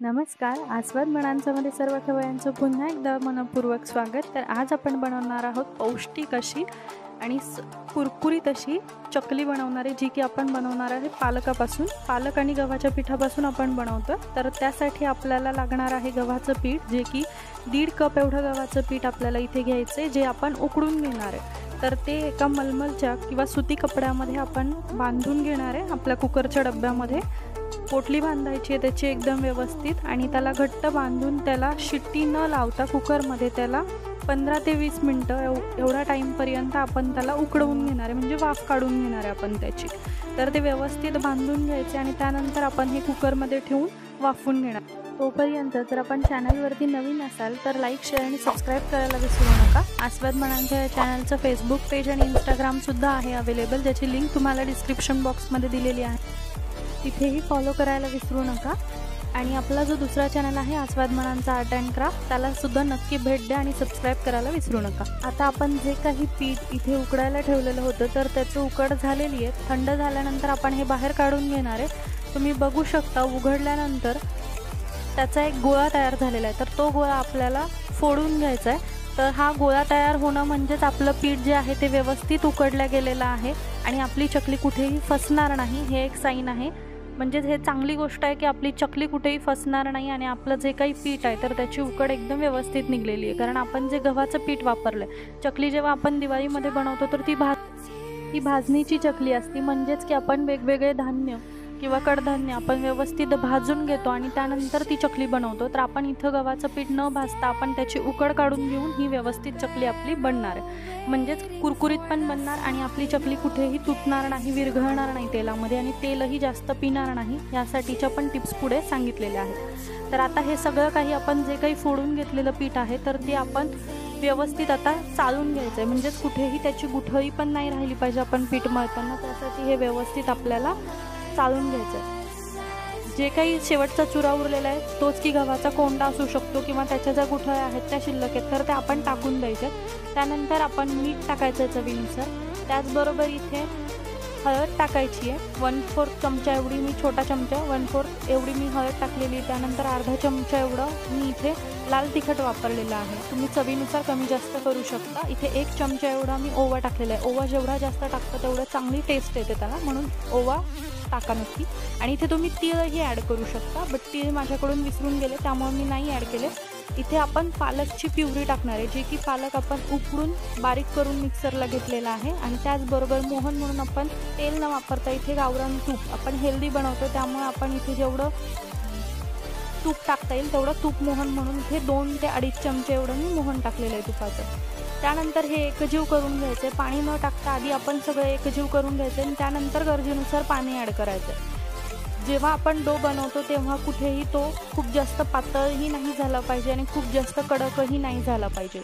नमस्कार. आस्वाद मनांचामध्ये सर्व खवयांचं पुन्हा एकदा मनपूर्वक स्वागत. तर आज आपण बनवणार आहोत पौष्टिक अशी आणि कुरकुरीत अशी चकली बनवणारी, जी की आपण बनवणार आहे पालकापासून. पालक आणि गव्हाच्या पिठापासून आपण बनवतो. तर त्यासाठी आपल्याला लागणार आहे गव्हाचं पीठ, जे की 1.5 कप एवढं गव्हाचं पीठ आपल्याला इथे घ्यायचं आहे, जे आपण उकडून घेणार आहे. तर ते एका मलमलच्या किंवा सुती कपड्यामध्ये आपण बांधून घेणार आहे. आपल्या कुकरच्या डब्यामध्ये पोटली बांधायची आहे त्याची एकदम व्यवस्थित, आणि त्याला घट्ट बांधून त्याला शिट्टी न लावता कुकरमध्ये त्याला 15 ते 20 मिनटं एवढा टाईमपर्यंत आपण त्याला उकडवून घेणार आहे, म्हणजे वाफ काढून घेणार आहे आपण त्याची. तर ते व्यवस्थित बांधून घ्यायचे आणि त्यानंतर आपण हे कुकरमध्ये ठेवून वाफवून घेणार. तोपर्यंत जर आपण चॅनलवरती नवीन असाल तर लाईक, शेअर आणि सबस्क्राईब करायला विसरू नका. आस्वाद मनांच्या या चॅनलचं फेसबुक पेज आणि इंस्टाग्रामसुद्धा आहे अवेलेबल, ज्याची लिंक तुम्हाला डिस्क्रिप्शन बॉक्समध्ये दिलेली आहे. तिथेही फॉलो करायला विसरू नका. आणि आपला जो दुसरा चॅनल आहे आस्वाद मनांचा आर्ट अँड क्राफ्ट, त्यालासुद्धा नक्की भेट द्या आणि सबस्क्राईब करायला विसरू नका. आता आपण जे काही पीठ इथे उकडायला ठेवलेलं होतं तर त्याचं उकड झालेली आहे. थंड झाल्यानंतर आपण हे बाहेर काढून घेणार आहे. तुम्ही बघू शकता उघडल्यानंतर त्याचा एक गोळा तयार झालेला आहे. तर तो गोळा आपल्याला फोडून घ्यायचा आहे. तर हा गोळा तयार होणं म्हणजेच आपलं पीठ जे आहे ते व्यवस्थित उकडलं गेलेलं आहे आणि आपली चकली कुठेही फसणार नाही, हे एक साईन आहे. म्हणजेच हे चांगली गोष्ट आहे की आपली चकली कुठेही फसणार नाही आणि आपलं जे काही पीठ आहे तर त्याची उकड एकदम व्यवस्थित निघलेली आहे. कारण आपण जे गव्हाचं पीठ वापरलं आहे, चकली जेव्हा आपण दिवाळीमध्ये बनवतो तर ती भाजणीची चकली असते. म्हणजेच की आपण वेगवेगळे धान्य किंवा कडधान्य आपण व्यवस्थित भाजून घेतो आणि त्यानंतर ती चकली बनवतो. तर आपण इथं गव्हाचं पीठ न भाजता आपण त्याची उकड काढून घेऊन ही व्यवस्थित चकली आपली बनणार आहे. म्हणजेच कुरकुरीत पण बनणार आणि आपली चकली कुठेही तुटणार नाही, विरघळणार नाही तेलामध्ये, आणि तेलही जास्त पिणार नाही. यासाठीच्या पण टिप्स पुढे सांगितलेल्या आहेत. तर आता हे सगळं काही आपण जे काही फोडून घेतलेलं पीठ आहे तर ते आपण व्यवस्थित आता चाळून घ्यायचं आहे. म्हणजेच कुठेही त्याची गुठळी पण नाही राहिली पाहिजे आपण पीठ मळताना. त्यासाठी हे व्यवस्थित आपल्याला चाळून घ्यायचं आहे. जे काही शेवटचा चुरा उरलेला आहे तोच की गव्हाचा कोंडा असू शकतो किंवा त्याच्या ज्या गुठळ्या आहेत त्या शिल्लक आहेत तर त्या आपण टाकून द्यायच्या. त्यानंतर आपण मीठ टाकायचं चवीनुसार. त्याचबरोबर इथे हळद टाकायची आहे. 1/4 चमचा एवढी, मी छोटा चमचा 1/4 एवढी मी हळद टाकलेली. त्यानंतर अर्धा चमचा एवढं मी इथे लाल तिखट वापरलेलं आहे. तुम्ही चवीनुसार कमी जास्त करू शकता. इथे 1 चमचा एवढा मी ओवा टाकलेला आहे. ओवा जेवढा जास्त टाकतो तेवढं चांगली टेस्ट येते त्याला, म्हणून ओवा टाका नक्की. आणि इथे तुम्ही तीळही ॲड करू शकता, बट तीळ माझ्याकडून विसरून गेले त्यामुळे मी नाही ॲड केले. इथे आपण पालकची प्युरी टाकणार आहे, जे की पालक आपण उकडून बारीक करून मिक्सरला घेतलेला आहे. आणि त्याचबरोबर मोहन म्हणून आपण तेल न वापरता इथे गावरान तूप, आपण हेल्दी बनवतो त्यामुळे आपण इथे जेवढं तूप टाकता येईल तेवढं तूप मोहन म्हणून इथे 2 ते 2.5 चमचे एवढं मी मोहन टाकलेलं आहे तुपाचं. त्यानंतर हे एकजीव करून घ्यायचं आहे. पाणी न टाकता आधी आपण सगळं एकजीव करून घ्यायचं आहे आणि त्यानंतर गरजेनुसार पाणी ॲड करायचं आहे. जेव्हा आपण डो बनवतो तेव्हा कुठेही तो खूप जास्त पातळही नाही झाला पाहिजे आणि खूप जास्त कडकही नाही झाला पाहिजे.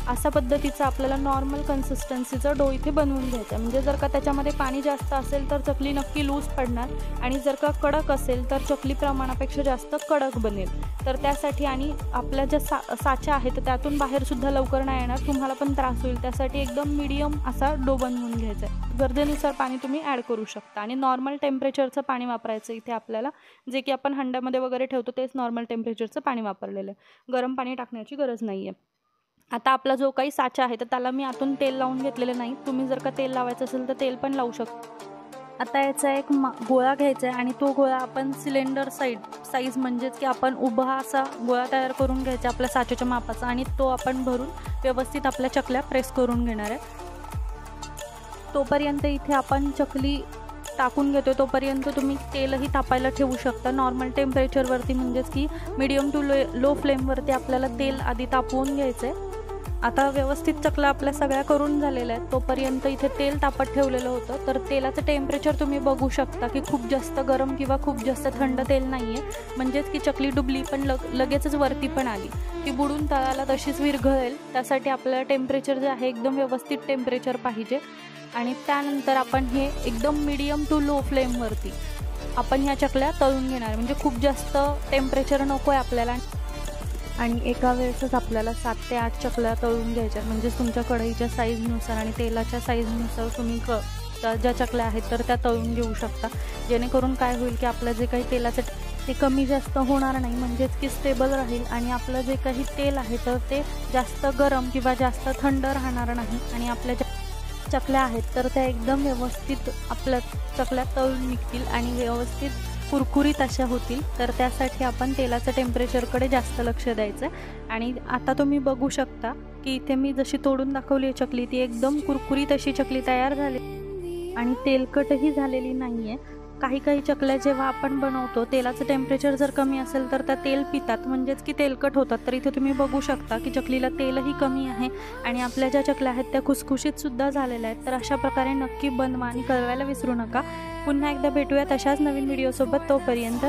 अशा पद्धतीचा आपल्याला नॉर्मल कन्सिस्टन्सीचा डो इथे बनवून घ्यायचा. म्हणजे जर का त्याच्यामध्ये पाणी जास्त असेल तर चकली नक्की लूज पडणार, आणि जर का कडक असेल तर चकली प्रमाणापेक्षा जास्त कडक बनेल. तर त्यासाठी आणि आपल्या ज्या साच्या आहेत त्यातून बाहेरसुद्धा लवकर नाही येणार, तुम्हाला पण त्रास होईल. त्यासाठी एकदम मीडियम असा डो बनवून घ्यायचा आहे. गरजेनुसार पाणी तुम्ही ॲड करू शकता आणि नॉर्मल टेम्परेचरचं पाणी वापरायचं इथे आपल्याला. जे की आपण हंड्यामध्ये वगैरे ठेवतो तेच नॉर्मल टेम्परेचरचं पाणी वापरलेलं आहे. गरम पाणी टाकण्याची गरज नाही आहे. आता आपला जो काही साचा आहे तर त्याला मी आतून तेल लावून घेतलेलं नाही. तुम्ही जर का तेल लावायचं असेल तर तेल पण लावू शकता. आता याचा एक गोळा घ्यायचा आहे आणि तो गोळा आपण सिलेंडर साईज म्हणजेच की आपण उभा असा गोळा तयार करून घ्यायचा आपल्या साच्याच्या मापाचा, आणि तो आपण भरून व्यवस्थित आपल्या चकल्या प्रेस करून घेणार आहे. तोपर्यंत इथे आपण चकली टाकून घेतो. तोपर्यंत तुम्ही तेलही तापायला ठेवू शकता नॉर्मल टेम्परेचरवरती, म्हणजेच की मीडियम टू लो फ्लेमवरती आपल्याला तेल आधी तापवून घ्यायचं आहे. आता व्यवस्थित चकल्या आपल्या सगळ्या करून झालेल्या आहेत. तोपर्यंत इथे तेल तापत ठेवलेलं होतं. तर तेलाचं टेम्परेचर तुम्ही बघू शकता की खूप जास्त गरम किंवा खूप जास्त थंड तेल नाही आहे. म्हणजेच की चकली डुबली पण लगेचच वरती पण आली, ती बुडून तळाला तशीच विरघळेल. त्यासाठी आपल्याला टेम्परेचर जे आहे एकदम व्यवस्थित टेम्परेचर पाहिजे. आणि त्यानंतर आपण हे एकदम मीडियम टू लो फ्लेमवरती आपण ह्या चकल्या तळून घेणार. म्हणजे खूप जास्त टेम्परेचर नको आहे आपल्याला, आणि एका वेळेसच आपल्याला 7 ते 8 चकल्या तळून घ्यायच्या. म्हणजे तुमच्या कढईच्या साईजनुसार आणि तेलाच्या साईजनुसार तुम्ही ज्या चकल्या आहेत तर त्या तळून घेऊ शकता. जेणेकरून काय होईल की आपलं जे काही तेलाचं ते कमी जास्त होणार नाही, म्हणजेच की स्टेबल राहील आणि आपलं जे काही तेल आहे तर ते जास्त गरम किंवा जास्त थंड राहणार नाही आणि आपल्या ज्या चकल्या आहेत तर त्या एकदम व्यवस्थित आपल्या चकल्या तळून निघतील आणि व्यवस्थित कुरकुरीत अशा होतील. तर त्यासाठी आपण तेलाचं टेम्परेचरकडे जास्त लक्ष द्यायचं. आणि आता तुम्ही बघू शकता की इथे मी जशी तोडून दाखवली आहे चकली, ती एकदम कुरकुरीत अशी चकली तयार झाली आणि तेलकटही झालेली नाही आहे. काही काही चकल्या जेव्हा आपण बनवतो तेलाचं टेम्परेचर जर कमी असेल तर त्या तेल पितात, म्हणजेच की तेलकट होतात. तर इथे तुम्ही बघू शकता की चकलीला तेलही कमी आहे आणि आपल्या ज्या चकल्या आहेत त्या खुसखुशीतसुद्धा झालेल्या आहेत. तर अशा प्रकारे नक्की बनवा आणि कळवायला विसरू नका. पुन्हा एकदा भेटूयात अशाच नवीन व्हिडिओसोबत. तोपर्यंत